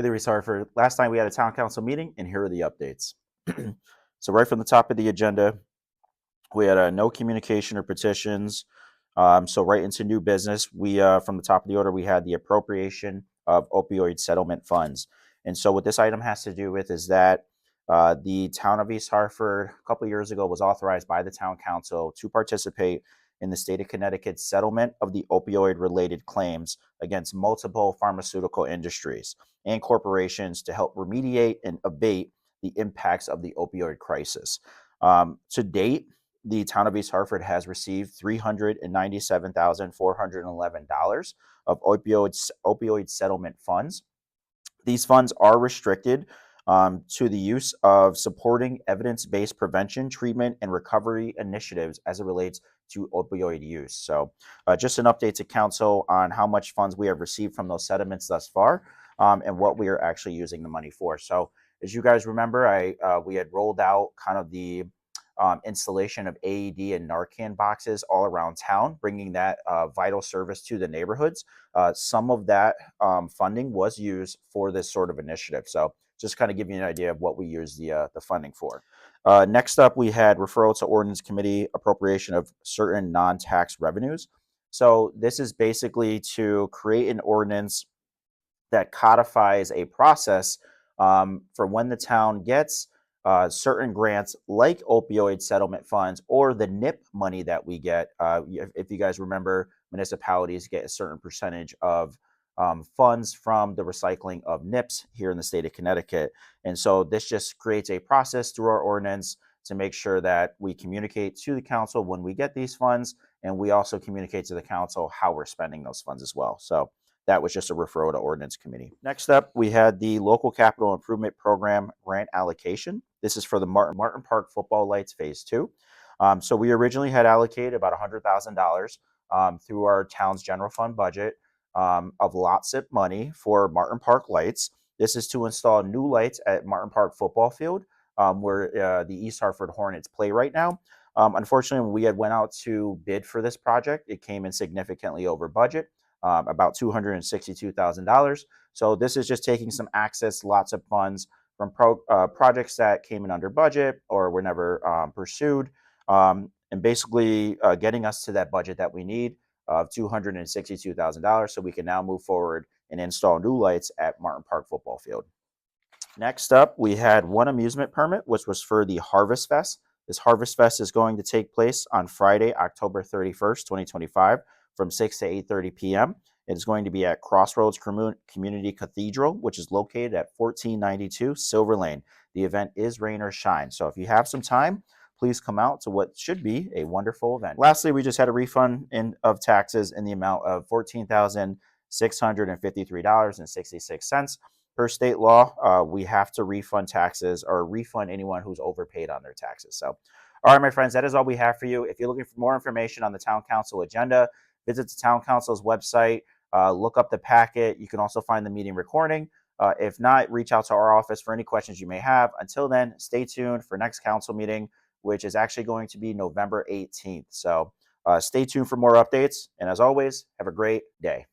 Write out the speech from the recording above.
of the East Hartford. Last night we had a town council meeting, and here are the updates. So right from the top of the agenda, we had no communication or petitions. So right into new business, we from the top of the order, we had the appropriation of opioid settlement funds. And so what this item has to do with is that the town of East Hartford a couple of years ago was authorized by the town council to participate in the state of Connecticut's settlement of the opioid-related claims against multiple pharmaceutical industries and corporations to help remediate and abate the impacts of the opioid crisis. To date, the town of East Hartford has received $397,411 of opioid settlement funds. These funds are restricted to the use of supporting evidence-based prevention, treatment, and recovery initiatives as it relates to opioid use. So just an update to council on how much funds we have received from those settlements thus far, and what we are actually using the money for. So as you guys remember, we had rolled out kind of the installation of AED and Narcan boxes all around town, bringing that vital service to the neighborhoods. Some of that funding was used for this sort of initiative. So just kind of give you an idea of what we use the funding for. Next up, we had referral to ordinance committee appropriation of certain non-tax revenues. So this is basically to create an ordinance that codifies a process for when the town gets certain grants like opioid settlement funds or the NIP money that we get. If you guys remember, municipalities get a certain percentage of funds from the recycling of NIPs here in the state of Connecticut. And so this just creates a process through our ordinance to make sure that we communicate to the council when we get these funds, and we also communicate to the council how we're spending those funds as well. So that was just a referral to ordinance committee. Next up, we had the local capital improvement program grant allocation. This is for the Martin Park football lights phase 2. So we originally had allocated about $100,000 through our town's general fund budget of LOTSIP money for Martin Park lights. This is to install new lights at Martin Park football field, where the East Hartford Hornets play right now. Unfortunately, when we had went out to bid for this project, it came in significantly over budget. About $262,000. So this is just taking some access, lots of funds from projects that came in under budget or were never pursued, and basically getting us to that budget that we need of $262,000 so we can now move forward and install new lights at Martin Park football field. Next up, we had one amusement permit, which was for the Harvest Fest. This Harvest Fest is going to take place on Friday, October 31st, 2025, from 6 to 8:30 p.m. It is going to be at Crossroads Community Cathedral, which is located at 1492 Silver Lane. The event is rain or shine. So if you have some time, please come out to what should be a wonderful event. Lastly, we just had a refund of taxes in the amount of $14,653.66. Per state law, we have to refund taxes or refund anyone who's overpaid on their taxes. So, all right, my friends, that is all we have for you. If you're looking for more information on the town council agenda, visit the town council's website, look up the packet. You can also find the meeting recording. If not, reach out to our office for any questions you may have. Until then, stay tuned for next council meeting, which is actually going to be November 18th. So stay tuned for more updates. And as always, have a great day.